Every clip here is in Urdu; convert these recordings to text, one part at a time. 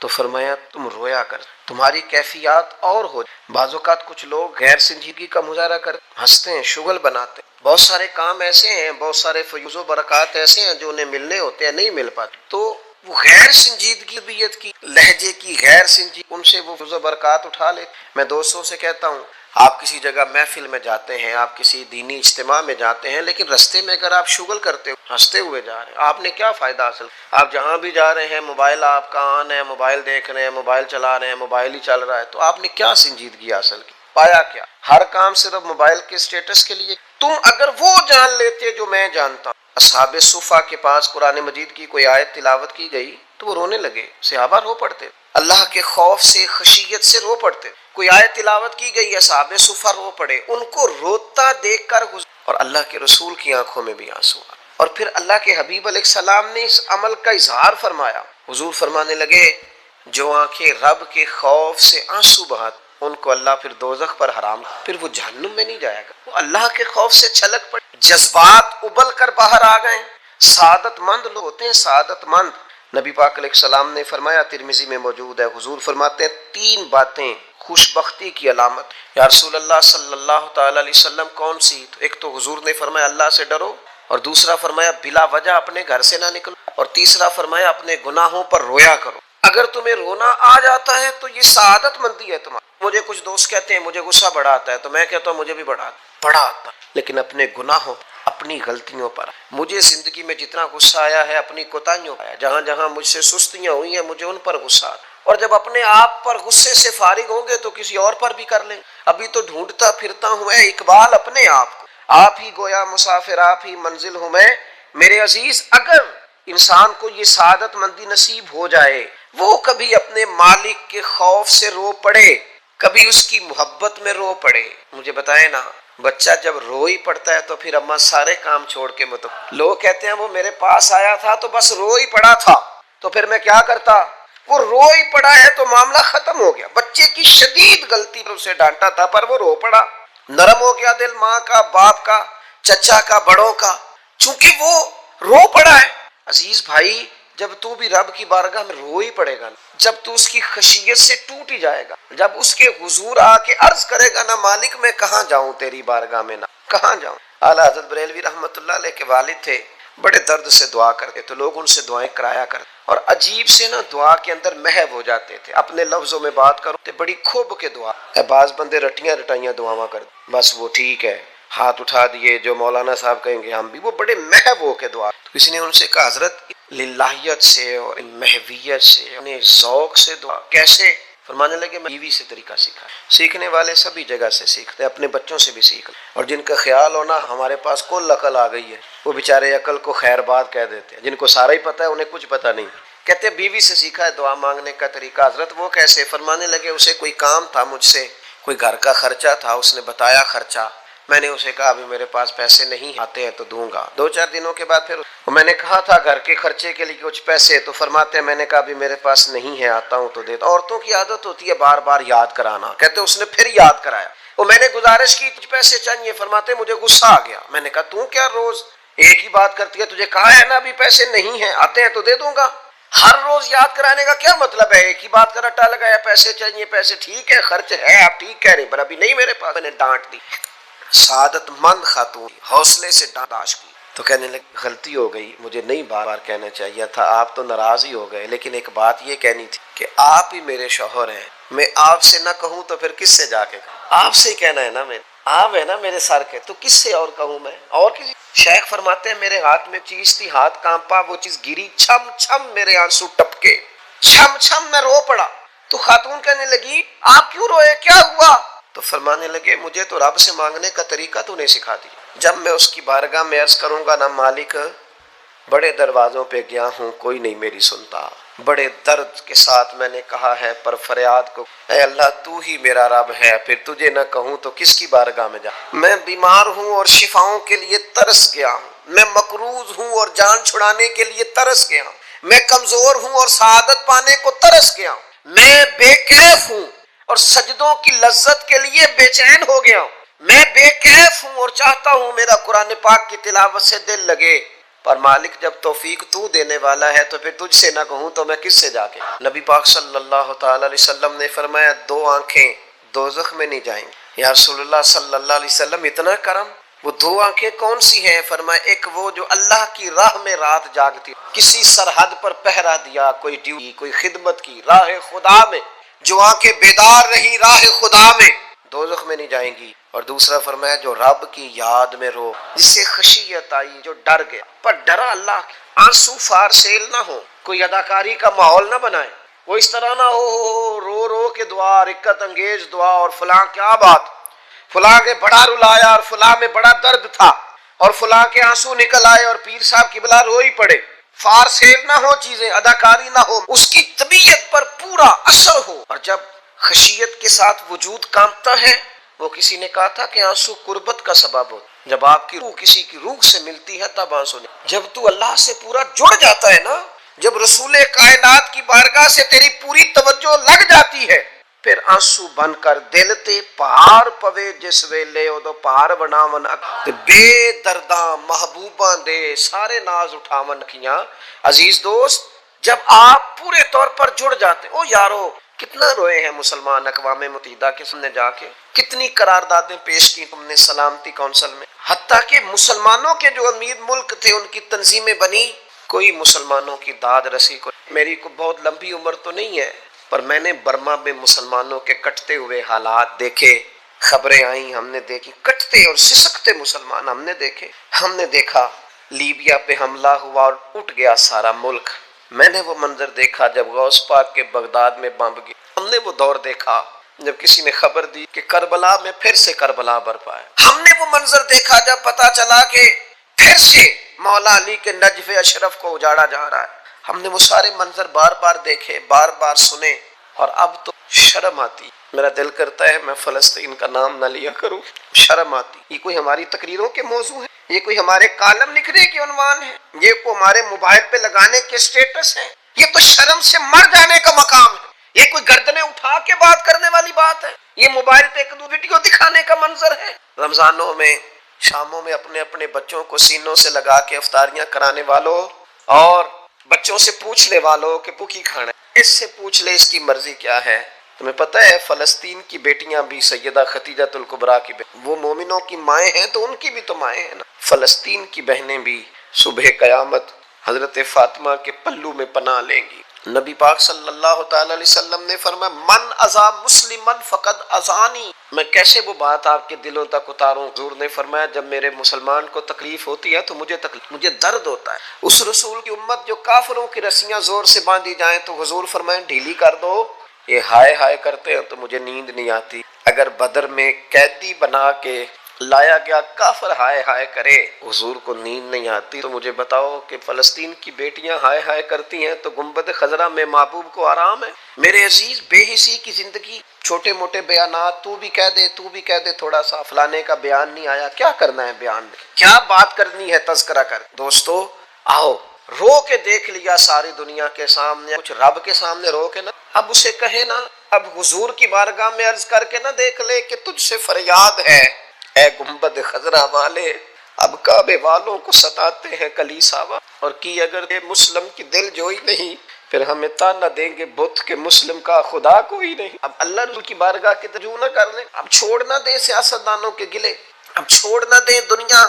تو فرمایا تم رویا کر، تمہاری کیفیات اور ہو۔ بعض اوقات کچھ لوگ غیر سنجیدگی کا مظاہرہ کر ہنستے ہیں، شغل بناتے ہیں، بہت سارے کام ایسے ہیں، بہت سارے فیوز و برکات ایسے ہیں جو انہیں ملنے ہوتے ہیں، نہیں مل پاتے، تو وہ غیر سنجیدگی طبیعت کی، لہجے کی غیر سنجیدگی، ان سے وہ فیوز و برکات اٹھا لے۔ میں دوستوں سے کہتا ہوں، آپ کسی جگہ محفل میں جاتے ہیں، آپ کسی دینی اجتماع میں جاتے ہیں، لیکن رستے میں اگر آپ شغل کرتے ہو، ہنستے ہوئے جا رہے ہیں، آپ نے کیا فائدہ حاصل؟ آپ جہاں بھی جا رہے ہیں، موبائل آپ کا آن ہے، موبائل دیکھ رہے ہیں، موبائل چلا رہے ہیں، موبائل ہی چل رہا ہے، تو آپ نے کیا سنجیدگی حاصل کی؟ پایا کیا؟ ہر کام صرف موبائل کے سٹیٹس کے لیے۔ تم اگر وہ جان لیتے جو میں جانتا ہوں، اصحاب صفا کے پاس قرآن مجید کی کوئی آیت تلاوت کی گئی تو وہ رونے لگے، صحابہ رو پڑتے، اللہ کے خوف سے، خشیت سے رو پڑتے۔ کوئی آیت تلاوت کی گئی، اصحاب صفا رو پڑے، ان کو روتا دیکھ کر اور اللہ کے رسول کی آنکھوں میں بھی آنسو آئے۔ اور پھر اللہ کے حبیب علیہ السلام نے اس عمل کا اظہار فرمایا، حضور فرمانے لگے جو آنکھیں رب کے خوف سے آنسو بہاتی ان کو اللہ پھر دوزخ پر حرام، پھر وہ جہنم میں نہیں جائے گا، وہ اللہ کے خوف سے چھلک پڑے، جذبات ابل کر باہر آ گئے۔ سعادت مند لوگ ہوتے ہیں، سعادت مند۔ نبی پاک علیہ السلام نے فرمایا، ترمذی میں موجود ہے، حضور فرماتے ہیں 3 باتیں خوش بختی کی علامت۔ یا رسول اللہ صلی اللہ تعالی علیہ وسلم کون سی؟ تو ایک تو حضور نے فرمایا اللہ سے ڈرو، اور دوسرا فرمایا بلا وجہ اپنے گھر سے نہ نکلو، اور تیسرا فرمایا اپنے گناہوں پر رویا کرو۔ اگر تمہیں رونا آ جاتا ہے تو یہ سعادت مندی ہے تمہاری۔ مجھے کچھ دوست کہتے ہیں مجھے غصہ بڑا آتا ہے، تو میں کہتا ہوں مجھے بھی بڑا آتا، لیکن اپنے گناہوں، اپنی غلطیوں پر۔ مجھے زندگی میں جتنا غصہ آیا ہے اپنی کوتاہیوں پر آیا، جہاں جہاں مجھ سے سستیاں ہوئی ہیں مجھے ان پر غصہ آتا، اور جب اپنے آپ پر غصے سے فارغ ہوں گے تو کسی اور پر بھی کر لیں۔ ابھی تو ڈھونڈتا پھرتا ہوں اے اقبال اپنے آپ کو، آپ ہی گویا مسافر، آپ ہی منزل ہوں میں۔ میرے عزیز، اگر انسان کو یہ سعادت مندی نصیب ہو جائے، وہ کبھی اپنے مالک کے خوف سے رو پڑے، کبھی اس کی محبت میں رو پڑے۔ مجھے بتائیں نا، بچہ جب رو ہی پڑتا ہے تو پھر اما سارے کام چھوڑ کے لوگ کہتے ہیں وہ میرے پاس آیا تھا تو بس رو ہی پڑا تھا، تو پھر میں کیا کرتا؟ وہ رو ہی پڑا ہے تو معاملہ ختم ہو گیا۔ بچے کی شدید غلطی پر اسے ڈانٹا تھا پر وہ رو پڑا، نرم ہو گیا دل ماں کا، باپ کا، چچا کا، بڑوں کا، چونکہ وہ رو پڑا ہے۔ عزیز بھائی، جب تو بھی رب کی بارگاہ میں رو ہی پڑے گا، جب تو اس کی خشیت سے ٹوٹ ہی جائے گا، جب اس کے حضور آ کے عرض کرے گا نا مالک میں کہاں جاؤں تیری بارگاہ میں، نہ کہاں جاؤں۔ اعلیٰ حضرت بریلوی رحمۃ اللہ علیہ کے والد تھے، بڑے درد سے دعا کرتے تو لوگ ان سے دعائیں کرایا کرتے، اور عجیب سے نا دعا کے اندر محو ہو جاتے تھے، اپنے لفظوں میں بات کرو تو بڑی خوب کے دعا، بعض بندے رٹیاں رٹائیاں دعاواں کرتے، بس وہ ٹھیک ہے، ہاتھ اٹھا دیے جو مولانا صاحب کہیں گے ہم بھی، وہ بڑے محو ہو کے دعا۔ تو کسی نے ان سے کہا حضرت للہیت سے اور محویت سے، انہیں ذوق سے دعا کیسے؟ فرمانے لگے میں بیوی سے طریقہ سیکھا۔ سیکھنے والے سبھی جگہ سے سیکھتے ہیں، اپنے بچوں سے بھی سیکھ لیں، اور جن کا خیال ہونا ہمارے پاس کل عقل آ گئی ہے، وہ بیچارے عقل کو خیر بات کہہ دیتے ہیں، جن کو سارا ہی پتہ ہے انہیں کچھ پتہ نہیں، کہتے بیوی سے سیکھا ہے دعا مانگنے کا طریقہ۔ حضرت وہ کیسے؟ فرمانے لگے اسے کوئی کام تھا مجھ سے، کوئی گھر کا خرچہ تھا، اس نے بتایا خرچہ، میں نے اسے کہا ابھی میرے پاس پیسے نہیں، آتے ہیں تو دوں گا۔ 2-4 دنوں کے بعد پھر میں نے کہا تھا گھر کے خرچے کے لیے کچھ پیسے، تو فرماتے ہیں میں نے کہا ابھی میرے پاس نہیں ہے، آتا ہوں تو دیتا۔ عورتوں کی عادت ہوتی ہے بار بار یاد کرانا، کہتے اس نے پھر یاد کرایا، وہ میں نے گزارش کی کچھ پیسے چاہیے، فرماتے مجھے غصہ آ گیا، میں نے کہا تو کیا روز ایک ہی بات کرتی ہے، تجھے کہا ہے نا ابھی پیسے نہیں ہیں، آتے ہیں تو دے دوں گا۔ ہر روز یاد کرانے کا کیا مطلب ہے؟ ایک ہی بات کا رٹا لگایا، پیسے چاہیے، پیسے ٹھیک ہے، خرچ ہے، آپ ٹھیک کہہ رہے ہیں پر ابھی نہیں میرے پاس۔ میں نے ڈانٹ دی۔ سعادت مند خاتون حوصلے سے ڈانٹ کی تو کہنے لگی غلطی ہو گئی، مجھے نہیں بار بار کہنا چاہیے تھا، آپ تو ناراض ہی ہو گئے، لیکن ایک بات یہ کہنی تھی کہ آپ ہی میرے شوہر ہیں، میں آپ سے نہ کہوں تو پھر کس سے جا کے کہوں؟ آپ سے ہی کہنا ہے نا، میں آپ ہے نا میرے سر کے، تو کس سے اور کہوں میں؟ اور کسی؟ شیخ فرماتے ہیں میرے ہاتھ میں چیز تھی، ہاتھ کانپا، وہ چیز گری، چھم چھم میرے آنسو ٹپکے، چھم چھم میں رو پڑا۔ تو خاتون کہنے لگی آپ کیوں روئے، کیا ہوا؟ تو فرمانے لگے مجھے تو رب سے مانگنے کا طریقہ تو نہیں سکھا دیا، جب میں اس کی بارگاہ میں عرض کروں گا نا مالک بڑے دروازوں پہ گیا ہوں کوئی نہیں میری سنتا، بڑے درد کے ساتھ میں نے کہا ہے پر فریاد کو اے اللہ تو ہی میرا رب ہے، پھر تجھے نہ کہوں تو کس کی بارگاہ میں جا؟ میں بیمار ہوں اور شفاؤں کے لیے ترس گیا ہوں، میں مقروض ہوں اور جان چھڑانے کے لیے ترس گیا ہوں، میں کمزور ہوں اور سعادت پانے کو ترس گیا ہوں، میں بے کیف ہوں اور سجدوں کی لذت کے لیے بے چین ہو گیا ہوں، میں بے کیف ہوں اور چاہتا ہوں میرا قرآن پاک کی تلاوت سے دل لگے، اور مالک جب توفیق تو دینے والا ہے تو پھر تجھ سے نہ کہوں تو میں کس سے جا کے؟ نبی پاک صلی اللہ تعالی علیہ وسلم نے فرمایا 2 آنکھیں دوزخ میں نہیں جائیں گی۔ یا رسول اللہ صلی اللہ علیہ وسلم اتنا کرم، وہ 2 آنکھیں کون سی ہیں؟ فرمایا ایک وہ جو اللہ کی راہ میں رات جاگتی، کسی سرحد پر پہرا دیا، کوئی ڈیوٹی، کوئی خدمت کی، راہ خدا میں جو آنکھیں بیدار رہی راہ خدا میں، دوزخ میں نہیں جائیں گی۔ اور دوسرا فرمایا جو رب کی یاد میں رو، جس سے خشیت آئی، جو ڈر گیا، پر ڈرا اللہ، آنسو فارسیل نہ ہو، کوئی اداکاری کا ماحول نہ بنائے، وہ اس طرح نہ ہو رو رو کے دعا، رکت انگیز دعا، اور فلاں کیا بات، فلاں کے بڑا رلایا اور فلاں میں بڑا درد تھا اور فلاں کے آنسو نکل آئے اور پیر صاحب کی بلا روئی پڑے، فارسیل نہ ہو چیزیں، اداکاری نہ ہو، اس کی طبیعت پر پورا اثر ہو۔ اور جب خشیت کے ساتھ وجود کانپتا ہے، وہ کسی نے کہا تھا کہ آنسو قربت کا سبب ہو، جب آپ کی روح کسی کی روح سے ملتی ہے تب آنسو نہیں، جب تو اللہ سے پورا جڑ جاتا ہے نا، جب رسول کائنات کی بارگاہ سے تیری پوری توجہ لگ جاتی ہے، پھر آنسو بن کر دل تے پہاڑ پوے جس ویلے او دو پہاڑ بناون بے درداں محبوباں دے سارے ناز اٹھاون کیاں۔ عزیز دوست، جب آپ پورے طور پر جڑ جاتے او یارو، کتنا روئے ہیں مسلمان اقوام متحدہ کے سامنے جا کے، کتنی قراردادیں پیش کی تم نے سلامتی کونسل میں، حتیٰ کہ مسلمانوں کے جو امیر ملک تھے ان کی تنظیمیں بنی، کوئی مسلمانوں کی داد رسی کو، میری کو بہت لمبی عمر تو نہیں ہے، پر میں نے برما میں مسلمانوں کے کٹتے ہوئے حالات دیکھے، خبریں آئیں، ہم نے دیکھی، کٹتے اور سسکتے مسلمان ہم نے دیکھے، ہم نے دیکھا لیبیا پہ حملہ ہوا اور اٹھ گیا سارا ملک، میں نے وہ منظر دیکھا جب غوث پاک کے بغداد میں بمب گیا، ہم نے وہ دور دیکھا جب کسی نے خبر دی کہ کربلا میں پھر سے کربلا برپا ہے، ہم نے وہ منظر دیکھا جب پتا چلا کہ پھر سے مولا علی کے نجف اشرف کو اجاڑا جا رہا ہے، ہم نے وہ سارے منظر بار بار دیکھے، بار بار سنے، اور اب تو شرم آتی، میرا دل کرتا ہے میں فلسطین کا نام نہ لیا کروں، شرم آتی، یہ کوئی ہماری تقریروں کے موضوع ہے، یہ کوئی ہمارے کالم لکھنے کے عنوان ہے، یہ کوئی ہمارے موبائل پہ لگانے کے سٹیٹس ہے، یہ تو شرم سے مر جانے کا مقام ہے، یہ کوئی گردنیں اٹھا کے بات کرنے والی بات ہے، یہ موبائل پہ ایک دو ویڈیو دکھانے کا منظر ہے۔ رمضانوں میں شاموں میں اپنے اپنے بچوں کو سینوں سے لگا کے افطاریاں کرانے والوں اور بچوں سے پوچھنے والوں کہ بھوکی کھانا ہے، اس سے پوچھ لے اس کی مرضی کیا ہے۔ تمہیں پتہ ہے فلسطین کی بیٹیاں بھی سیدہ خدیجۃ الکبریٰ کی وہ مومنوں کی مائیں ہیں تو ان کی بھی تو مائیں ہیں نا، فلسطین کی بہنیں بھی صبح قیامت حضرت فاطمہ کے پلو میں پناہ لیں گی۔ نبی پاک صلی اللہ تعالی علیہ وسلم نے فرمایا من اذا مسلمن فقد اذانی، میں کیسے وہ بات آپ کے دلوں تک اتاروں؟ حضور نے فرمایا جب میرے مسلمان کو تکلیف ہوتی ہے تو مجھے درد ہوتا ہے، اس رسول کی امت جو کافروں کی رسیاں زور سے باندھی جائیں تو حضور فرمائیں ڈھیلی کر دو، یہ ہائے ہائے کرتے ہیں تو مجھے نیند نہیں آتی، اگر بدر میں قیدی بنا کے لایا گیا کافر ہائے ہائے کرے حضور کو نیند نہیں آتی، تو مجھے بتاؤ کہ فلسطین کی بیٹیاں ہائے ہائے کرتی ہیں تو گنبد خضرا میں محبوب کو آرام ہے؟ میرے عزیز، بے حسی کی زندگی، چھوٹے موٹے بیانات، تو بھی کہہ دے تھوڑا سا، فلانے کا بیان نہیں آیا، کیا کرنا ہے بیان میں، کیا بات کرنی ہے تذکرہ کر۔ دوستو آؤ رو کے دیکھ لیا ساری دنیا کے سامنے، کچھ رب کے سامنے رو کے نا، اب اسے کہے نا، اب حضور کی بارگاہ میں عرض کر کے نہ دیکھ لے کہ تجھ سے فریاد ہے اے گنبد خضرا والے، اب کعبے والوں کو ستاتے ہیں کلیسا اور کی اگر یہ مسلم کی دل جوئی نہیں، پھر ہمیں تانا دیں گے بت کے مسلم کا خدا کوئی نہیں۔ اب اللہ رسول کی بارگاہ کی رجوع نہ کر لیں، اب چھوڑ نہ دیں سیاستدانوں کے گلے، اب چھوڑ نہ دیں دنیا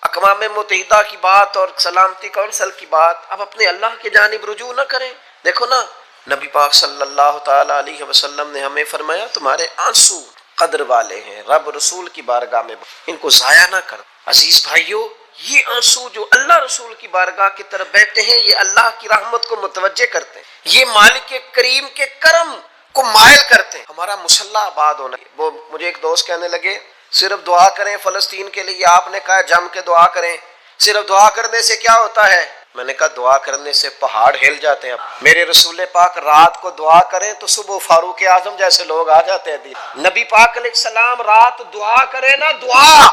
اقوام متحدہ کی بات اور سلامتی کونسل کی بات، اب اپنے اللہ کی جانب رجوع نہ کریں۔ دیکھو نا نبی پاک صلی اللہ تعالی علیہ وسلم نے ہمیں فرمایا تمہارے آنسو قدر والے ہیں، رب رسول کی بارگاہ میں ان کو ضائع نہ کر۔ عزیز بھائیو، یہ آنسو جو اللہ رسول کی بارگاہ کی طرف بہتے ہیں یہ اللہ کی رحمت کو متوجہ کرتے ہیں، یہ مالک کریم کے کرم کو مائل کرتے ہیں۔ ہمارا مسلح آباد ہونا، وہ مجھے ایک دوست کہنے لگے صرف دعا کریں فلسطین کے لیے، آپ نے کہا جم کے دعا کریں، صرف دعا کرنے سے کیا ہوتا ہے؟ میں نے کہا دعا کرنے سے پہاڑ ہل جاتے ہیں۔ میرے رسول پاک رات کو دعا کریں تو صبح فاروق اعظم جیسے لوگ آ جاتے ہیں۔ نبی پاک علیہ السلام رات دعا کریں نا، دعا،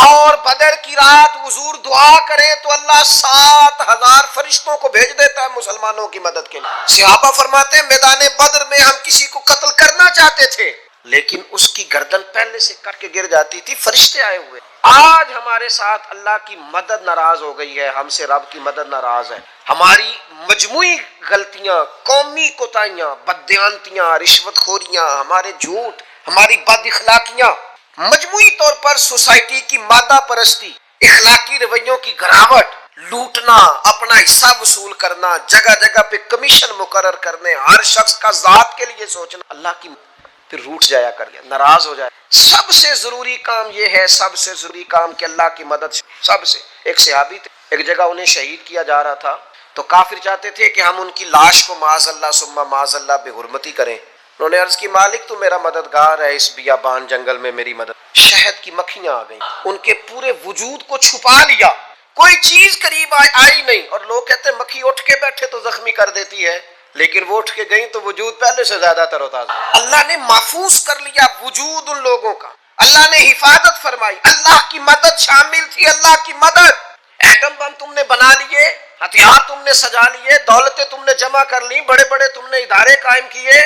اور بدر کی رات حضور دعا کریں تو اللہ 7,000 فرشتوں کو بھیج دیتا ہے مسلمانوں کی مدد کے لیے۔ صحابہ فرماتے ہیں میدان بدر میں ہم کسی کو قتل کرنا چاہتے تھے لیکن اس کی گردن پہلے سے کٹ کے گر جاتی تھی، فرشتے آئے ہوئے، آج ہمارے ساتھ اللہ کی مدد ناراض ہو گئی ہے، ہم سے رب کی مدد ناراض ہے. ہماری مجموعی غلطیاں، قومی کوتاہیاں، بددیانتیاں، رشوت خوریاں، ہمارے جھوٹ، ہماری بد اخلاقیاں، مجموعی طور پر سوسائٹی کی مادہ پرستی، اخلاقی رویوں کی گراوٹ، لوٹنا، اپنا حصہ وصول کرنا، جگہ جگہ پہ کمیشن مقرر کرنے، ہر شخص کا ذات کے لیے سوچنا، اللہ کی پھر روٹ جایا کر گیا، ناراض ہو جائے. سب سے ضروری کام یہ ہے، سب سے ضروری کام کہ اللہ کی مدد. سب سے ایک صحابی تھے، ایک جگہ انہیں شہید کیا جا رہا تھا، تو کافر چاہتے تھے کہ ہم ان کی لاش کو معاذ اللہ ثم معاذ اللہ بے حرمتی کریں. انہوں نے عرض کی مالک تو میرا مددگار ہے، اس بیابان جنگل میں میری مدد. شہد کی مکھیاں آ گئیں، ان کے پورے وجود کو چھپا لیا، کوئی چیز قریب آئی نہیں. اور لوگ کہتے ہیں مکھی اٹھ کے بیٹھے تو زخمی کر دیتی ہے، لیکن وہ اٹھ کے گئی تو وجود پہلے سے زیادہ تر ہوتا. اللہ نے محفوظ کر لیا وجود ان لوگوں کا، اللہ نے حفاظت فرمائی، اللہ کی مدد شامل تھی. اللہ کی مدد. ایٹم بم تم نے بنا لیے، ہتھیار تم نے سجا لیے، دولتیں تم نے جمع کر لی، بڑے بڑے تم نے ادارے قائم کیے.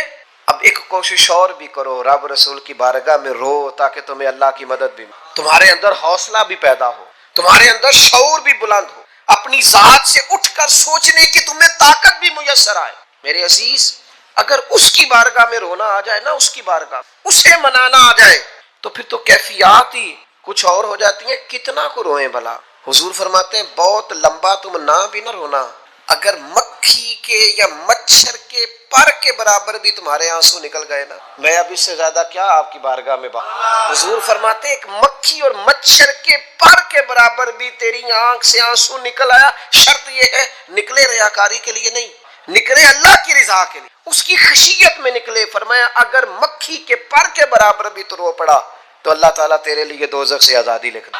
اب ایک کوشش اور بھی کرو، رب رسول کی بارگاہ میں رو تاکہ تمہیں اللہ کی مدد بھی، تمہارے اندر حوصلہ بھی پیدا ہو، تمہارے اندر شعور بھی بلند ہو، اپنی ذات سے اٹھ کر سوچنے کی تمہیں طاقت بھی میسر آئے. میرے عزیز، اگر اس کی بارگاہ میں رونا آ جائے نا، اس کی بارگاہ اسے منانا آ جائے، تو پھر تو کیفیات ہی کچھ اور ہو جاتی ہیں. کتنا کو روئیں بھلا. حضور فرماتے ہیں بہت لمبا تم نہ بھی نہ رونا، اگر مکھی کے یا مچھر کے پر کے برابر بھی تمہارے آنسو نکل گئے نا، میں اب اس سے زیادہ کیا آپ کی بارگاہ میں حضور فرماتے ہیں ایک مکھی اور مچھر کے پر کے برابر بھی تیری آنکھ سے آنسو نکل آیا، شرط یہ ہے نکلے ریاکاری کے لیے نہیں، نکلے اللہ کی رضا کے لیے، اس کی خشیت میں نکلے. فرمایا اگر مکھی کے پر کے برابر بھی تو رو پڑا تو اللہ تعالیٰ تیرے لیے دوزخ سے آزادی لکھ دے.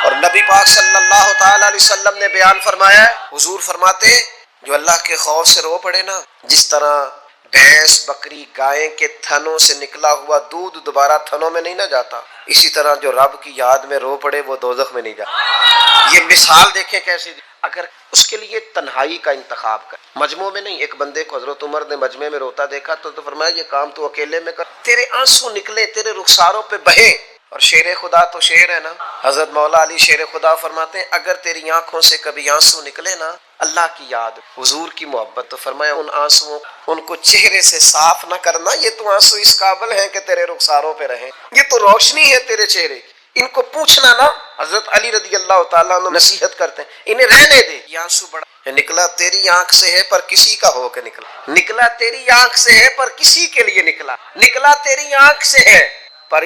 اور نبی پاک صلی اللہ تعالی علیہ وسلم نے بیان فرمایا ہے، حضور فرماتے جو اللہ کے خوف سے رو پڑے نا، جس طرح بھینس بکری گائے کے تھنوں سے نکلا ہوا دودھ دوبارہ تھنوں میں نہیں نہ جاتا، اسی طرح جو رب کی یاد میں رو پڑے وہ دوزخ میں نہیں جاتا. یہ مثال دیکھیں کیسی. اگر اس کے لیے تنہائی کا انتخاب کر، مجموعے میں نہیں. ایک بندے کو حضرت عمر نے مجمع میں روتا دیکھا تو فرمایا یہ کام تو اکیلے میں کر، تیرے آنسو نکلے، تیرے رخساروں پہ بہے. اور شیر خدا تو شیر ہے نا، حضرت مولا علی شیر خدا فرماتے ہیں اگر تیری آنکھوں سے کبھی آنسو نکلے نا، اللہ کی یاد، حضور کی محبت، تو فرمایا ان آنسوؤں ان کو چہرے سے صاف نہ کرنا، یہ تو آنسو اس قابل ہیں کہ تیرے رخساروں پہ رہیں، یہ تو روشنی ہے تیرے چہرے کی، ان کو پوچھنا نا. حضرت علی رضی اللہ تعالیٰ عنہ نصیحت کرتے ہیں انہیں رہنے دے، یہ آنسو بڑا نکلا تیری آنکھ سے ہے پر کسی کا ہو کے نکلا، نکلا تیری آنکھ سے ہے پر کسی کے لیے نکلا، نکلا تیری آنکھ سے ہے پر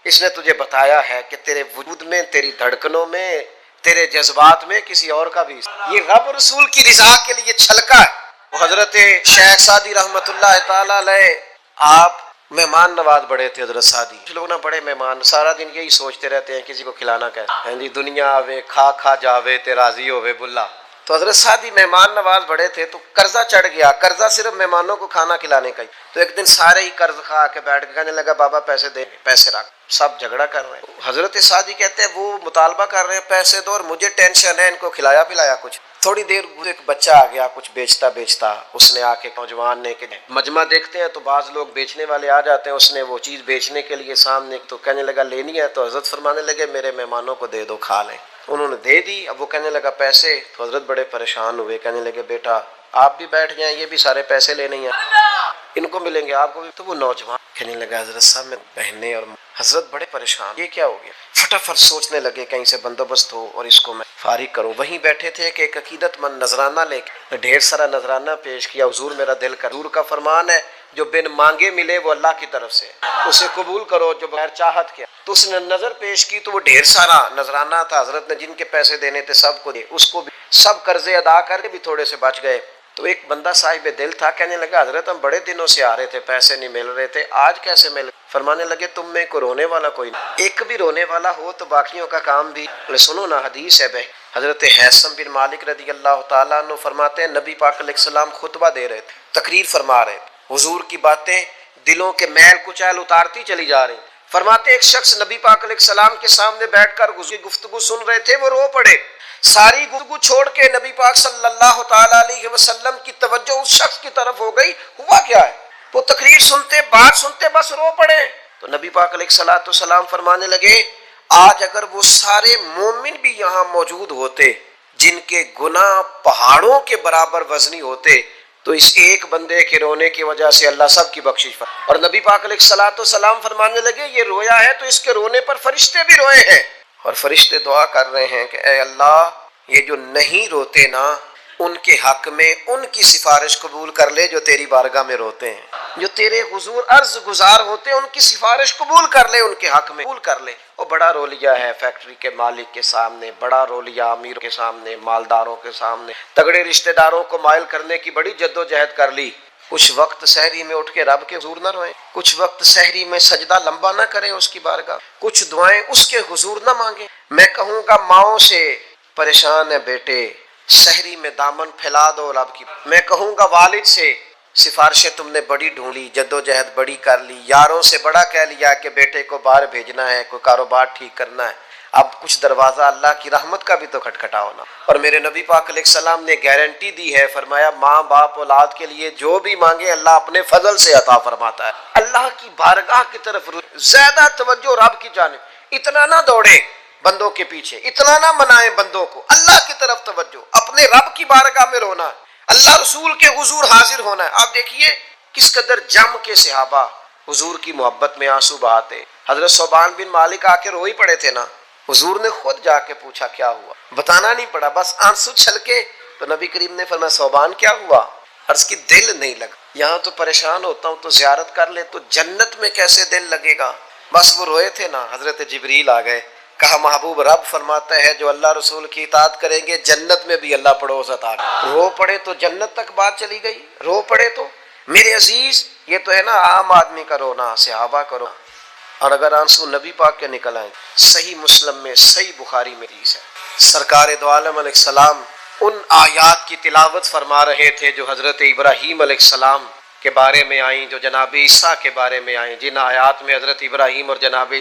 اس نے تجھے بتایا ہے کہ تیرے وجود میں، تیری دھڑکنوں میں، تیرے جذبات میں کسی اور کا بھی. یہ رب رسول کی رضا کے لیے چھلکا ہے. وہ حضرت شیخ سعدی رحمت اللہ تعالی علیہ، آپ مہمان نواز بڑے تھے حضرت سعدی. لوگ نا بڑے مہمان، سارا دن یہی سوچتے رہتے ہیں کسی کو کھلانا کیسے، ہاں جی دنیا آوے کھا کھا جاوے تے راضی ہوے بلا. تو حضرت سعدی مہمان نواز بڑے تھے، تو قرضہ چڑھ گیا. قرضہ صرف مہمانوں کو کھانا کھلانے کا ہی. تو ایک دن سارے ہی قرض کھا کے بیٹھ کے کہنے لگا بابا پیسے دے، پیسے رکھ. سب جھگڑا کر رہے ہیں. حضرت سعدی کہتے ہیں وہ مطالبہ کر رہے ہیں پیسے دو اور مجھے ٹینشن ہے ان کو کھلایا پلایا کچھ. تھوڑی دیر ایک بچہ آ گیا کچھ بیچتا اس نے آ کے نوجوان نے کہ مجمع دیکھتے ہیں تو بعض لوگ بیچنے والے آ جاتے ہیں، اس نے وہ چیز بیچنے کے لیے سامنے تو کہنے لگا لینی ہے، تو حضرت فرمانے لگے میرے مہمانوں کو دے دو کھا لیں. انہوں نے دے دی. اب وہ کہنے لگا پیسے، تو حضرت بڑے پریشان ہوئے، کہنے لگے بیٹا آپ بھی بیٹھ جائیں، یہ بھی سارے پیسے لینے ہیں، ان کو ملیں گے آپ کو بھی. تو وہ نوجوان کہنے لگا حضرت صاحب میں بہنیں اور حضرت بڑے پریشان، یہ کیا ہو گیا. فٹافٹ سوچنے لگے کہیں سے بندوبست ہو اور اس کو میں فارغ کروں. وہیں بیٹھے تھے کہ ایک عقیدت مند نذرانہ لے کے ڈھیر سارا نذرانہ پیش کیا. حضور میرا دل کر، حضور کا فرمان ہے جو بن مانگے ملے وہ اللہ کی طرف سے، اسے قبول کرو جو بغیر چاہت کیا. تو اس نے نظر پیش کی تو وہ ڈھیر سارا نذرانہ تھا. حضرت نے جن کے پیسے دینے تھے سب کو دے، اس کو بھی سب قرضے ادا کر کے بھی تھوڑے سے بچ گئے. تو ایک بندہ صاحب دل تھا، کہنے لگا حضرت ہم بڑے دنوں سے آ رہے تھے، پیسے نہیں مل رہے تھے، آج کیسے مل. فرمانے لگے تم میں کو رونے والا کوئی نہیں، ایک بھی رونے والا ہو تو باقیوں کا کام بھی. سنو نا حدیث ہے بھائی، حضرت حیثم بن مالک رضی اللہ تعالیٰ عنہ فرماتے ہیں نبی پاک علیہ السلام خطبہ دے رہے تھے، تقریر فرما رہے تھے، حضور کی باتیں دلوں کے میل کچیل اتارتی چلی جا رہی. فرماتے ایک شخص نبی پاک علیہ السلام کے سامنے بیٹھ کر گفتگو سن رہے تھے، وہ رو پڑے. ساری گفتگو چھوڑ کے نبی پاک صلی اللہ تعالی علیہ وسلم کی توجہ اس شخص کی طرف ہو گئی. ہوا کیا ہے؟ وہ تقریر سنتے، بات سنتے بس رو پڑے. تو نبی پاک علیہ السلام فرمانے لگے آج اگر وہ سارے مومن بھی یہاں موجود ہوتے جن کے گناہ پہاڑوں کے برابر وزنی ہوتے تو اس ایک بندے کے رونے کی وجہ سے اللہ سب کی بخشش فرمائے۔ اور نبی پاک علیہ الصلوۃ والسلام فرمانے لگے یہ رویا ہے تو اس کے رونے پر فرشتے بھی روئے ہیں، اور فرشتے دعا کر رہے ہیں کہ اے اللہ یہ جو نہیں روتے نا ان کے حق میں ان کی سفارش قبول کر لے جو تیری بارگاہ میں روتے ہیں، جو تیرے حضور عرض گزار ہوتے ہیں ان کی سفارش قبول کر لے، ان کے حق میں قبول کر لے۔ وہ بڑا رو لیا ہے فیکٹری کے مالک کے سامنے، بڑا رو لیا امیر کے سامنے، مالداروں کے سامنے، تگڑے رشتہ داروں کو مائل کرنے کی بڑی جد و جہد کر لی۔ کچھ وقت سحری میں اٹھ کے رب کے حضور نہ روئیں، کچھ وقت سحری میں سجدہ لمبا نہ کریں اس کی بارگاہ، کچھ دعائیں اس کے حضور نہ مانگیں۔ میں کہوں گا ماؤں سے پریشان ہے بیٹے، سحری میں دامن پھیلا دو رب کی۔ میں کہوں گا والد سے سفارشیں تم نے بڑی ڈھونڈی، جد و جہد بڑی کر لی، یاروں سے بڑا کہہ لیا کہ بیٹے کو باہر بھیجنا ہے، کوئی کاروبار ٹھیک کرنا ہے، اب کچھ دروازہ اللہ کی رحمت کا بھی تو کھٹکھٹاؤ نا۔ اور میرے نبی پاک علیہ السلام نے گارنٹی دی ہے، فرمایا ماں باپ اولاد کے لیے جو بھی مانگے اللہ اپنے فضل سے عطا فرماتا ہے۔ اللہ کی بارگاہ کی طرف زیادہ توجہ رب کی جانب، اتنا نہ دوڑے بندوں کے پیچھے، اتنا نہ منائیں بندوں کو، اللہ کی طرف توجہ، اپنے رب کی بارگاہ میں رونا ہے، اللہ رسول کے حضور حاضر ہونا ہے۔ آپ دیکھیے کس قدر جم کے صحابہ حضور کی محبت میں آنسو بہاتے۔ حضرت صوبان بن مالک آ کے رو ہی پڑے تھے نا، حضور نے خود جا کے پوچھا کیا ہوا، بتانا نہیں پڑا، بس آنسو چھلکے تو نبی کریم نے فرمایا صوبان کیا ہوا؟ عرض کی دل نہیں لگا، یہاں تو پریشان ہوتا ہوں تو زیارت کر لے تو جنت میں کیسے دل لگے گا؟ بس وہ روئے تھے نا، حضرت جبریل آ گئے، کہا محبوب رب فرماتا ہے جو اللہ رسول کی اطاعت کریں گے جنت میں بھی اللہ پڑوس عطا کرے۔ رو پڑے تو جنت تک بات چلی گئی، رو پڑے تو میرے عزیز یہ تو ہے نا عام آدمی کا رونا، صحابہ کا رونا۔ اور اگر آنسو نبی پاک کے نکل آئیں، صحیح مسلم میں صحیح بخاری میں حدیث ہے، سرکار دو عالم علیہ السلام ان آیات کی تلاوت فرما رہے تھے جو حضرت ابراہیم علیہ السلام کے بارے میں آئیں، جو جناب عیسیٰ کے بارے میں آئیں، جن آیات میں حضرت ابراہیم اور جناب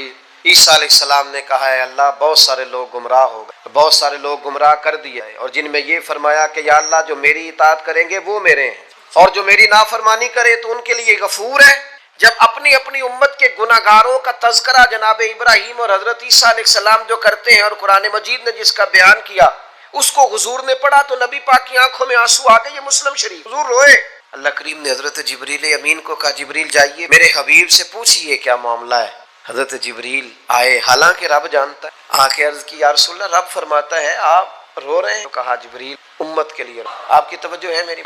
عیسیٰ علیہ السلام نے کہا ہے اللہ بہت سارے لوگ گمراہ ہو گئے، بہت سارے لوگ گمراہ کر دیا ہے، اور جن میں یہ فرمایا کہ یا اللہ جو میری اطاعت کریں گے وہ میرے ہیں، اور جو میری نافرمانی کرے تو ان کے لیے غفور ہے۔ جب اپنی اپنی امت کے گناہگاروں کا تذکرہ جناب ابراہیم اور حضرت عیسیٰ علیہ السلام جو کرتے ہیں اور قرآن مجید نے جس کا بیان کیا اس کو حضور نے پڑھا تو نبی پاک کی آنکھوں میں آنسو آ گئے۔ یہ مسلم شریف، حضور روئے۔ اللہ کریم نے حضرت جبریل امین کو کہا جبریل جائیے میرے حبیب سے پوچھئے کیا معاملہ ہے۔ حضرت جبریل آئے، حالانکہ رب جانتا ہے، آ کے عرض کی یا رسول اللہ رب فرماتا ہے آپ رو رہے ہیں، تو کہا جبریل امت کے لیے رو، آپ کی توجہ ہے میری؟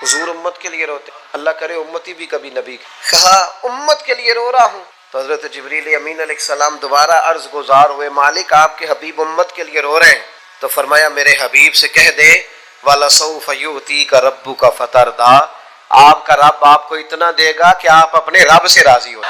حضور امت کے لیے روتے، اللہ کرے امتی بھی کبھی نبی، کہا امت کے لیے رو رہا ہوں۔ تو حضرت جبریل امین علیہ السلام دوبارہ عرض گزار ہوئے مالک آپ کے حبیب امت کے لیے رو رہے ہیں، تو فرمایا میرے حبیب سے کہہ دے وَلَسَوْفَ يُؤْتِيكَ رَبُّكَ فَتَرْضَىٰ، آپ کا رب آپ کو اتنا دے گا کہ آپ اپنے رب سے راضی ہو،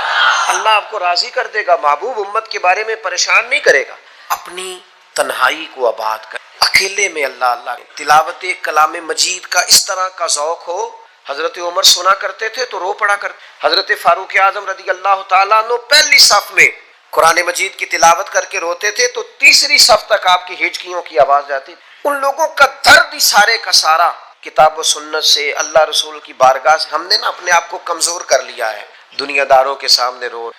اللہ آپ کو راضی کر دے گا، محبوب امت کے بارے میں پریشان نہیں کرے گا۔ اپنی تنہائی کو آباد کر، اکیلے میں اللہ اللہ تلاوت کلام مجید کا اس طرح کا ذوق ہو۔ حضرت عمر سنا کرتے تھے تو رو پڑا کرتے، حضرت فاروق اعظم رضی اللہ تعالیٰ عنہ پہلی صف میں قرآن مجید کی تلاوت کر کے روتے تھے تو تیسری صف تک آپ کی ہچکیوں کی آواز جاتی تھی۔ ان لوگوں کا درد ہی سارے کا سارا کتاب و سنت سے، اللہ رسول کی بارگاہ سے۔ ہم نے نا اپنے آپ کو کمزور کر لیا ہے، دنیا داروں کے سامنے رو،